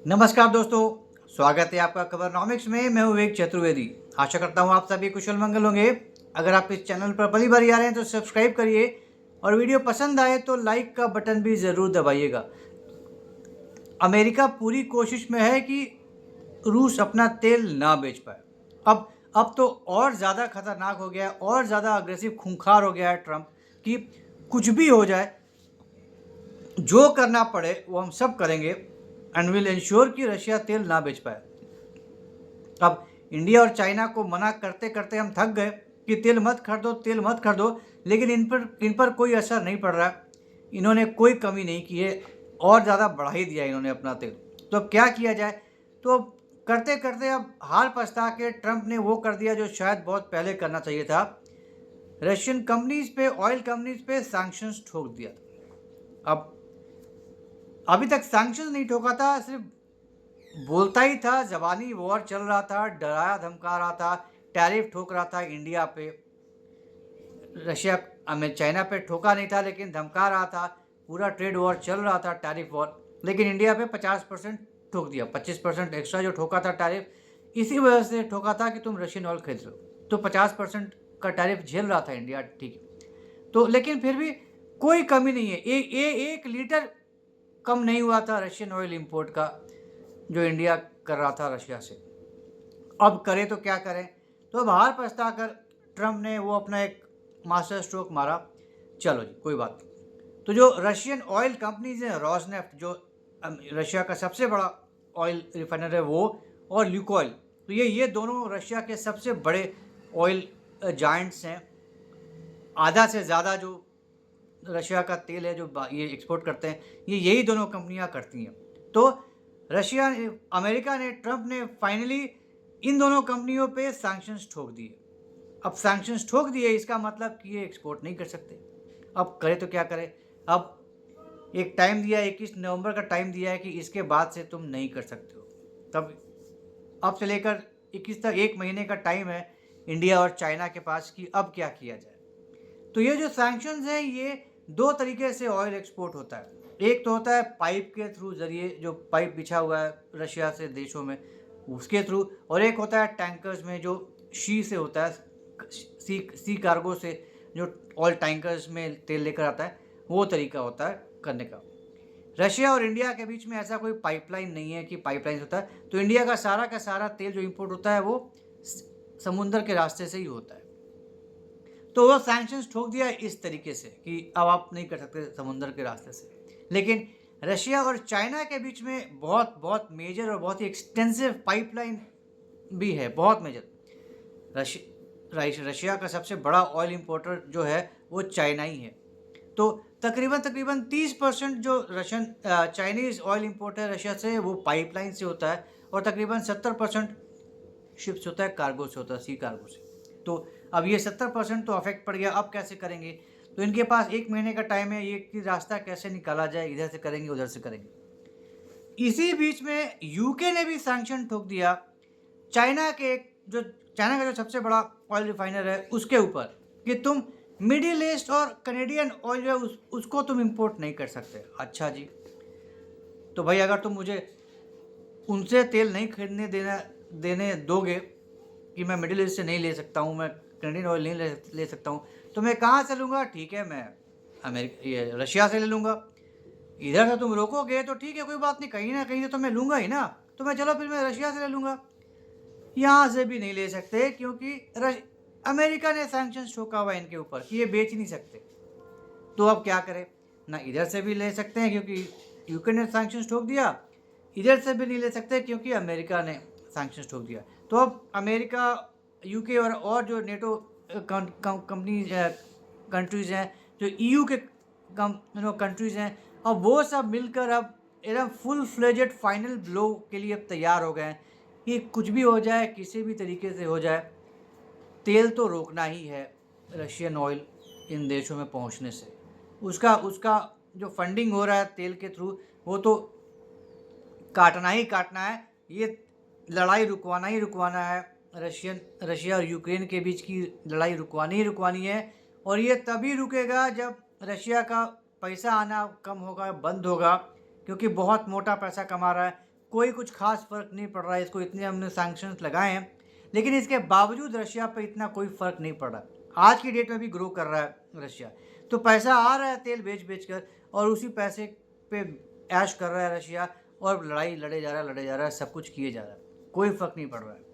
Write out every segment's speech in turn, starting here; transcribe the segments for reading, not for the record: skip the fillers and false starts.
नमस्कार दोस्तों, स्वागत है आपका खबरनॉमिक्स में। मैं हूं विवेक चतुर्वेदी। आशा करता हूं आप सभी कुशल मंगल होंगे। अगर आप इस चैनल पर पहली बार आ रहे हैं तो सब्सक्राइब करिए और वीडियो पसंद आए तो लाइक का बटन भी ज़रूर दबाइएगा। अमेरिका पूरी कोशिश में है कि रूस अपना तेल ना बेच पाए। अब तो और ज़्यादा खतरनाक हो गया है, और ज़्यादा अग्रेसिव खूंखार हो गया है ट्रंप कि कुछ भी हो जाए, जो करना पड़े वो हम सब करेंगे एंड विल इंश्योर कि रशिया तेल ना बेच पाए। अब इंडिया और चाइना को मना करते करते हम थक गए कि तेल मत खरीदो, तेल मत खरीदो, लेकिन इन पर कोई असर नहीं पड़ रहा। इन्होंने कोई कमी नहीं की है, और ज़्यादा बढ़ा ही दिया इन्होंने अपना तेल। तो अब क्या किया जाए? तो करते करते अब हार पछता के ट्रंप ने वो कर दिया जो शायद बहुत पहले करना चाहिए था। रशियन कंपनीज पे, ऑयल कंपनीज पे सैंक्शंस ठोक दिया। अब अभी तक सैंक्शंस नहीं ठोका था, सिर्फ बोलता ही था, ज़बानी वॉर चल रहा था, डराया धमका रहा था, टैरिफ ठोक रहा था इंडिया पे। रशिया चाइना पे ठोका नहीं था, लेकिन धमका रहा था। पूरा ट्रेड वॉर चल रहा था, टैरिफ वॉर। लेकिन इंडिया पे 50% ठोक दिया। 25% एक्स्ट्रा जो ठोका था टैरिफ, इसी वजह से ठोका था कि तुम रशियन ऑयल खरीद लो। तो 50% का टैरिफ झेल रहा था इंडिया, ठीक है। तो लेकिन फिर भी कोई कमी नहीं है। एक लीटर कम नहीं हुआ था रशियन ऑयल इंपोर्ट का, जो इंडिया कर रहा था रशिया से। अब करें तो क्या करें? तो अब हार पछता कर ट्रंप ने वो अपना एक मास्टर स्ट्रोक मारा। चलो जी, कोई बात नहीं। तो जो रशियन ऑयल कंपनीज हैं, रॉसनेफ्ट जो रशिया का सबसे बड़ा ऑयल रिफाइनर है, वो और ल्यूकोइल, तो ये दोनों रशिया के सबसे बड़े ऑयल जायंट्स हैं। आधा से ज़्यादा जो रशिया का तेल है जो ये एक्सपोर्ट करते हैं, ये यही दोनों कंपनियां करती हैं। तो अमेरिका ने, ट्रंप ने फाइनली इन दोनों कंपनियों पे सैंक्शंस ठोक दिए। अब सैंक्शंस ठोक दिए, इसका मतलब कि ये एक्सपोर्ट नहीं कर सकते। अब करें तो क्या करें? अब एक टाइम दिया, 21 नवंबर का टाइम दिया है कि इसके बाद से तुम नहीं कर सकते हो। तब अब से लेकर 21 तक 1 महीने का टाइम है इंडिया और चाइना के पास कि अब क्या किया जाए। तो ये जो सैंक्शंस हैं, ये दो तरीके से ऑयल एक्सपोर्ट होता है। एक तो होता है पाइप के थ्रू, जरिए जो पाइप बिछा हुआ है रशिया से देशों में, उसके थ्रू। और एक होता है टैंकर्स में, जो शी से होता है, सी कार्गो से, जो ऑयल टैंकर्स में तेल लेकर आता है, वो तरीका होता है करने का। रशिया और इंडिया के बीच में ऐसा कोई पाइपलाइन नहीं है कि पाइपलाइन होता है। तो इंडिया का सारा तेल जो इंपोर्ट होता है वो समुद्र के रास्ते से ही होता है। तो वो सैंक्शंस ठोक दिया इस तरीके से कि अब आप नहीं कर सकते समुद्र के रास्ते से। लेकिन रशिया और चाइना के बीच में बहुत बहुत मेजर और बहुत ही एक्सटेंसिव पाइपलाइन भी है, बहुत मेजर। रशिया का सबसे बड़ा ऑयल इंपोर्टर जो है वो चाइना ही है। तो तकरीबन तकरीबन 30% जो रशियन चाइनीज़ ऑयल इंपोर्ट है रशिया से, वो पाइपलाइन से होता है। और तकरीबन 70% शिप्स होता है, कार्गो से होता है, सी कार्गो से। तो अब ये 70% तो अफेक्ट पड़ गया। अब कैसे करेंगे? तो इनके पास 1 महीने का टाइम है, ये कि रास्ता कैसे निकाला जाए, इधर से करेंगे उधर से करेंगे। इसी बीच में यूके ने भी सैंक्शन ठोक दिया चाइना का जो सबसे बड़ा ऑयल रिफाइनर है उसके ऊपर, कि तुम मिडिल ईस्ट और कनेडियन ऑयल जो है उसको तुम इंपोर्ट नहीं कर सकते। अच्छा जी, तो भाई अगर तुम मुझे उनसे तेल नहीं खरीदने देने दोगे कि मैं मिडिल ईस्ट से नहीं ले सकता हूँ, मैं कनेडियन ऑयल नहीं ले सकता हूँ, तो मैं कहाँ से लूँगा? ठीक है, मैं ये रशिया से ले लूँगा। इधर से तुम रोकोगे तो ठीक है, कोई बात नहीं, कहीं ना कहीं से तो मैं लूँगा ही ना। तो मैं चलो फिर मैं रशिया से ले लूँगा। यहाँ से भी नहीं ले सकते, क्योंकि अमेरिका ने सैंक्शंस ठोका हुआ है इनके ऊपर कि ये बेच ही नहीं सकते। तो अब क्या करें? ना इधर से भी ले सकते हैं क्योंकि यूके ने सैंक्शंस ठोक दिया, इधर से भी नहीं ले सकते क्योंकि अमेरिका ने सैंक्शंस ठोक दिया। तो अब अमेरिका, यूके और जो नेटो कंपनीज कंट्रीज़ हैं, जो ईयू के कंट्रीज़ हैं, अब वो सब मिलकर अब एकदम फुल फ्लेजेड फाइनल ब्लो के लिए अब तैयार हो गए हैं कि कुछ भी हो जाए, किसी भी तरीके से हो जाए, तेल तो रोकना ही है रशियन ऑयल इन देशों में पहुंचने से। उसका उसका जो फंडिंग हो रहा है तेल के थ्रू, वो तो काटना ही काटना है। ये लड़ाई रुकवाना ही रुकवाना है। रशिया और यूक्रेन के बीच की लड़ाई रुकवानी ही रुकवानी है। और ये तभी रुकेगा जब रशिया का पैसा आना कम होगा, बंद होगा, क्योंकि बहुत मोटा पैसा कमा रहा है। कोई कुछ खास फ़र्क नहीं पड़ रहा है, इसको इतने हमने सैंक्शंस लगाए हैं, लेकिन इसके बावजूद रशिया पे इतना कोई फ़र्क नहीं पड़ रहा। आज की डेट में भी ग्रो कर रहा है रशिया, तो पैसा आ रहा है तेल बेच कर, और उसी पैसे पे ऐश कर रहा है रशिया, और लड़ाई लड़े जा रहा है, सब कुछ किए जा रहा है, कोई फ़र्क नहीं पड़ रहा है।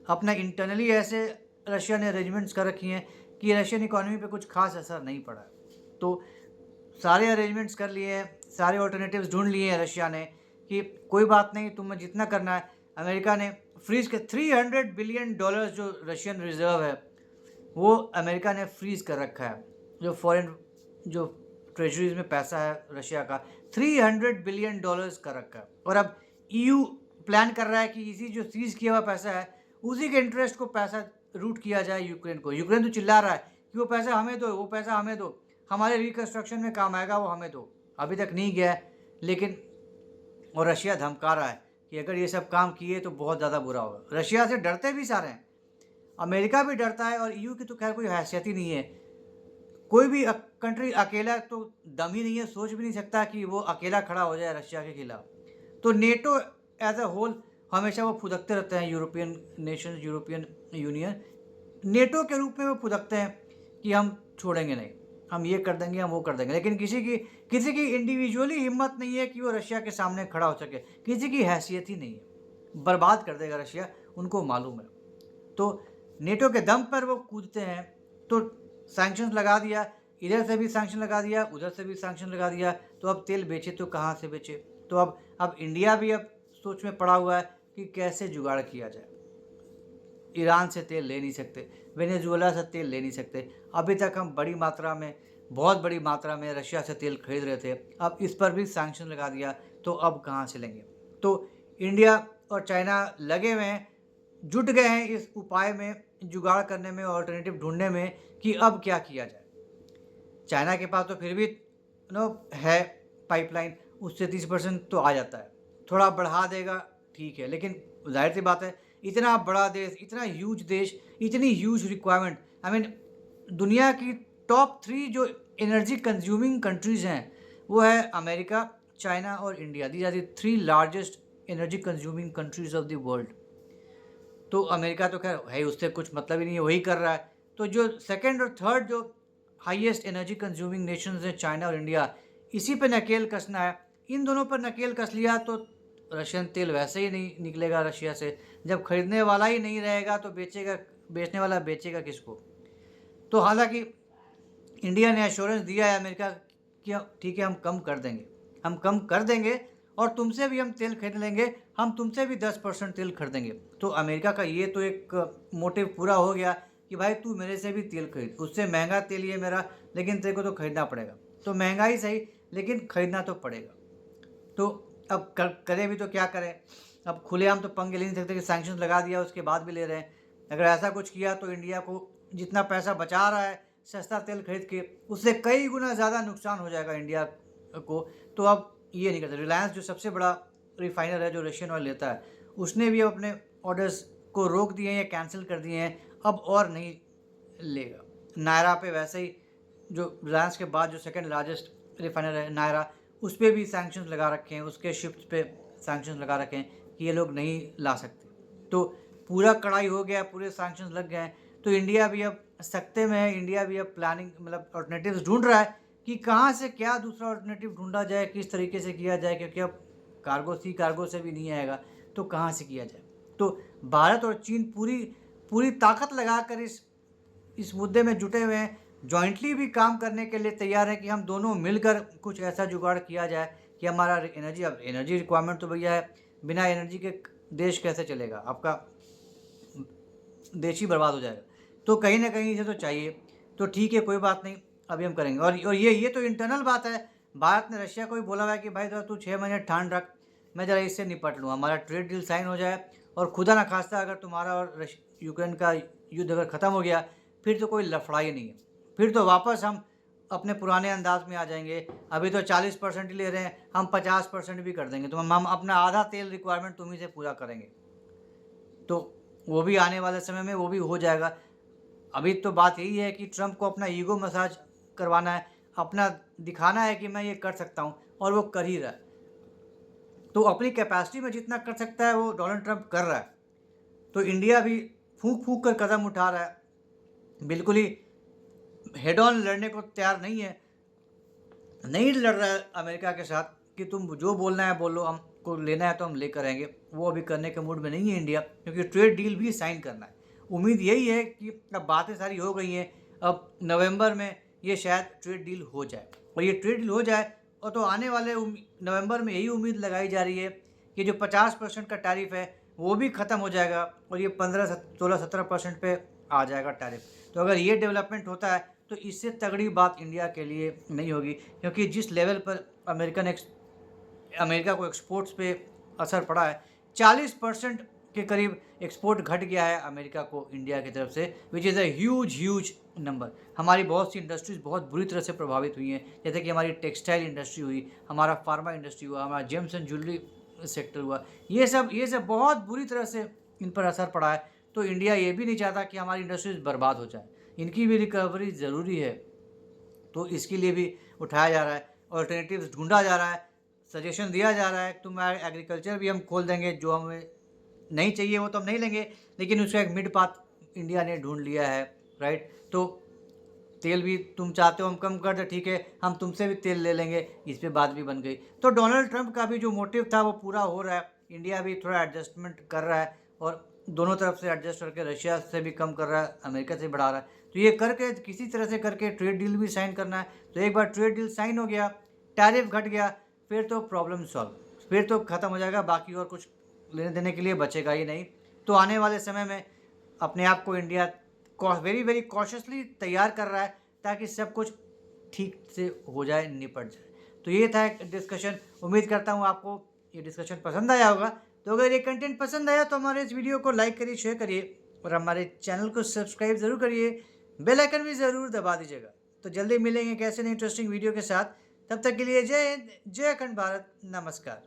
अपना इंटरनली ऐसे रशिया ने अरेंजमेंट्स कर रखी हैं कि रशियन इकोनॉमी पे कुछ खास असर नहीं पड़ा है। तो सारे अरेंजमेंट्स कर लिए हैं, सारे ऑल्टरनेटिव्स ढूंढ लिए हैं रशिया ने कि कोई बात नहीं, तुम्हें जितना करना है। अमेरिका ने फ्रीज के $300 बिलियन जो रशियन रिजर्व है वो अमेरिका ने फ्रीज कर रखा है। जो फॉरेन जो ट्रेजरीज में पैसा है रशिया का, $300 बिलियन कर रखा है। और अब EU प्लान कर रहा है कि इसी जो सीज किया हुआ पैसा है उसी के इंटरेस्ट को पैसा रूट किया जाए यूक्रेन को। यूक्रेन तो चिल्ला रहा है कि वो पैसा हमें दो, वो पैसा हमें दो, हमारे रिकन्स्ट्रक्शन में काम आएगा, वो हमें दो। अभी तक नहीं गया है, लेकिन और रशिया धमका रहा है कि अगर ये सब काम किए तो बहुत ज़्यादा बुरा होगा। रशिया से डरते भी सारे हैं, अमेरिका भी डरता है, और EU की तो खैर कोई हैसियत ही नहीं है। कोई भी कंट्री अकेला तो दम ही नहीं है, सोच भी नहीं सकता कि वो अकेला खड़ा हो जाए रशिया के खिलाफ। तो नेटो एज अ होल हमेशा वो फुदकते रहते हैं, European Nations, European union NATO के रूप में वो फुदकते हैं कि हम छोड़ेंगे नहीं, हम ये कर देंगे, हम वो कर देंगे। लेकिन किसी की इंडिविजुअली हिम्मत नहीं है कि वो रशिया के सामने खड़ा हो सके, किसी की हैसियत ही नहीं है। बर्बाद कर देगा रशिया, उनको मालूम है। तो नेटो के दम पर वो कूदते हैं। तो सैंक्शंस लगा दिया, इधर से भी सैंक्शन लगा दिया, उधर से भी सैंक्शन लगा दिया, तो अब तेल बेचे तो कहाँ से बेचे। तो अब इंडिया भी अब सोच में पड़ा हुआ है कि कैसे जुगाड़ किया जाए। ईरान से तेल ले नहीं सकते, वेनेजुएला से तेल ले नहीं सकते। अभी तक हम बहुत बड़ी मात्रा में रशिया से तेल खरीद रहे थे, अब इस पर भी सैंक्शन लगा दिया, तो अब कहाँ से लेंगे। तो इंडिया और चाइना लगे हुए हैं, जुट गए हैं इस उपाय में, जुगाड़ करने में, ऑल्टरनेटिव ढूंढने में कि अब क्या किया जाए। चाइना के पास तो फिर भी है पाइपलाइन, उससे 30% तो आ जाता है, थोड़ा बढ़ा देगा ठीक है, लेकिन जाहिर सी बात है इतना बड़ा देश, इतना ह्यूज देश, इतनी ह्यूज रिक्वायरमेंट, आई मीन दुनिया की टॉप 3 जो एनर्जी कंज्यूमिंग कंट्रीज़ हैं वो है अमेरिका, चाइना और India. These are the 3 largest energy consuming countries of the world. तो अमेरिका तो खैर है, उससे कुछ मतलब ही नहीं है, वही कर रहा है। तो जो सेकंड और थर्ड जो हाईएस्ट एनर्जी कंज्यूमिंग नेशंस हैं, चाइना और इंडिया, इसी पे नकेल कसना है। इन दोनों पर नकेल कस लिया तो रशियन तेल वैसे ही नहीं निकलेगा रशिया से। जब खरीदने वाला ही नहीं रहेगा तो बेचने वाला बेचेगा किसको। तो हालांकि इंडिया ने एश्योरेंस दिया है अमेरिका कि ठीक है, हम कम कर देंगे और तुमसे भी हम तेल खरीद लेंगे, हम तुमसे भी 10% तेल खरीदेंगे। तो अमेरिका का ये तो एक मोटिव पूरा हो गया कि भाई तू मेरे से भी तेल खरीद, उससे महंगा तेल ये मेरा, लेकिन तेरे को तो खरीदना पड़ेगा। तो महंगा ही सही, लेकिन खरीदना तो पड़ेगा। तो अब करें भी तो क्या करें। अब खुलेआम तो पंगे ले नहीं सकते कि सैंक्शंस लगा दिया उसके बाद भी ले रहे हैं। अगर ऐसा कुछ किया तो इंडिया को जितना पैसा बचा रहा है सस्ता तेल खरीद के, उससे कई गुना ज़्यादा नुकसान हो जाएगा इंडिया को। तो अब ये नहीं करते। रिलायंस जो सबसे बड़ा रिफाइनर है जो रशियन ऑयल लेता है, उसने भी अपने ऑर्डर्स को रोक दिए हैं या कैंसिल कर दिए हैं, अब और नहीं लेगा। नायरा पे वैसे ही, जो रिलायंस के बाद जो सेकंड लार्जेस्ट रिफाइनर है नायरा, उस पर भी सैंक्शंस लगा रखे हैं, उसके शिप्स पे सैंक्शंस लगा रखे हैं कि ये लोग नहीं ला सकते। तो पूरा कड़ाई हो गया, पूरे सैंक्शंस लग गए हैं। तो इंडिया भी अब सख्ते में है, इंडिया भी अब प्लानिंग मतलब ऑल्टरनेटिव्स ढूंढ रहा है कि कहाँ से क्या दूसरा ऑल्टरनेटिव ढूंढा जाए, किस तरीके से किया जाए, क्योंकि अब कार्गो से भी नहीं आएगा तो कहाँ से किया जाए। तो भारत और चीन पूरी ताकत लगाकर इस मुद्दे में जुटे हुए हैं, जॉइंटली भी काम करने के लिए तैयार है कि हम दोनों मिलकर कुछ ऐसा जुगाड़ किया जाए कि हमारा एनर्जी रिक्वायरमेंट तो भैया है, बिना एनर्जी के देश कैसे चलेगा, आपका देश ही बर्बाद हो जाएगा। तो कहीं ना कहीं इसे तो चाहिए। तो ठीक है, कोई बात नहीं, अभी हम करेंगे। और ये तो इंटरनल बात है। भारत ने रशिया को भी बोला हुआ है कि भाई जरा तू 6 महीने ठान रख, मैं ज़रा इससे निपट लूँ, हमारा ट्रेड डील साइन हो जाए, और खुदा ना खास्ता अगर तुम्हारा और यूक्रेन का युद्ध अगर ख़त्म हो गया, फिर तो कोई लफड़ा ही नहीं है, फिर तो वापस हम अपने पुराने अंदाज में आ जाएंगे। अभी तो 40% ही ले रहे हैं, हम 50% भी कर देंगे, तो हम अपना आधा तेल रिक्वायरमेंट तुम्ही से पूरा करेंगे। तो वो भी आने वाले समय में वो भी हो जाएगा। अभी तो बात यही है कि ट्रंप को अपना ईगो मसाज करवाना है, अपना दिखाना है कि मैं ये कर सकता हूँ, और वो कर ही रहा है। तो अपनी कैपेसिटी में जितना कर सकता है वो डोनाल्ड ट्रंप कर रहा है। तो इंडिया भी फूंक फूंक कर कदम उठा रहा है, बिल्कुल ही हेड ऑन लड़ने को तैयार नहीं है, नहीं लड़ रहा है अमेरिका के साथ कि तुम जो बोलना है बोलो, हमको लेना है तो हम लेकर आएंगे। वो अभी करने के मूड में नहीं है इंडिया, क्योंकि ट्रेड डील भी साइन करना है। उम्मीद यही है कि अब बातें सारी हो गई हैं, अब नवंबर में ये शायद ट्रेड डील हो जाए, और ये ट्रेड डील हो जाए और तो आने वाले नवंबर में यही उम्मीद लगाई जा रही है कि जो 50% का टैरिफ है वो भी ख़त्म हो जाएगा और ये 15-16-17% पे आ जाएगा टैरिफ। तो अगर ये डेवलपमेंट होता है तो इससे तगड़ी बात इंडिया के लिए नहीं होगी, क्योंकि जिस लेवल पर अमेरिका को एक्सपोर्ट्स पे असर पड़ा है, 40% के करीब एक्सपोर्ट घट गया है अमेरिका को इंडिया की तरफ से, which is a huge number. हमारी बहुत सी इंडस्ट्रीज़ बहुत बुरी तरह से प्रभावित हुई हैं, जैसे कि हमारी टेक्सटाइल इंडस्ट्री हुई, हमारा फार्मा इंडस्ट्री हुआ, हमारा जेम्स एंड ज्वेलरी सेक्टर हुआ, ये सब बहुत बुरी तरह से इन पर असर पड़ा है। तो इंडिया ये भी नहीं चाहता कि हमारी इंडस्ट्रीज बर्बाद हो जाए, इनकी भी रिकवरी ज़रूरी है। तो इसके लिए भी उठाया जा रहा है, ऑल्टरनेटिव्स ढूंढा जा रहा है, सजेशन दिया जा रहा है। तुम एग्रीकल्चर भी हम खोल देंगे, जो हमें नहीं चाहिए वो तो हम नहीं लेंगे, लेकिन उसका एक मिड पाथ इंडिया ने ढूंढ लिया है, राइट। तो तेल भी तुम चाहते हो हम कम कर दे, ठीक है, हम तुमसे भी तेल ले लेंगे, इस पे बात भी बन गई। तो डोनाल्ड ट्रंप का भी जो मोटिव था वो पूरा हो रहा है, इंडिया भी थोड़ा एडजस्टमेंट कर रहा है और दोनों तरफ से एडजस्ट करके रशिया से भी कम कर रहा है, अमेरिका से बढ़ा रहा है। तो ये करके किसी तरह से करके ट्रेड डील भी साइन करना है। तो एक बार ट्रेड डील साइन हो गया, टैरिफ घट गया, फिर तो प्रॉब्लम सॉल्व, फिर तो ख़त्म हो जाएगा, बाकी और कुछ लेने देने के लिए बचेगा ही नहीं। तो आने वाले समय में अपने आप को इंडिया वेरी कॉशियसली तैयार कर रहा है, ताकि सब कुछ ठीक से हो जाए, निपट जाए। तो ये था एक डिस्कशन। उम्मीद करता हूँ आपको ये डिस्कशन पसंद आया होगा। तो अगर ये कंटेंट पसंद आया तो हमारे इस वीडियो को लाइक करिए, शेयर करिए और हमारे चैनल को सब्सक्राइब ज़रूर करिए, बेल आइकन भी ज़रूर दबा दीजिएगा। तो जल्दी मिलेंगे कैसे इंटरेस्टिंग वीडियो के साथ, तब तक के लिए जय हिंद, जय अखंड भारत, नमस्कार।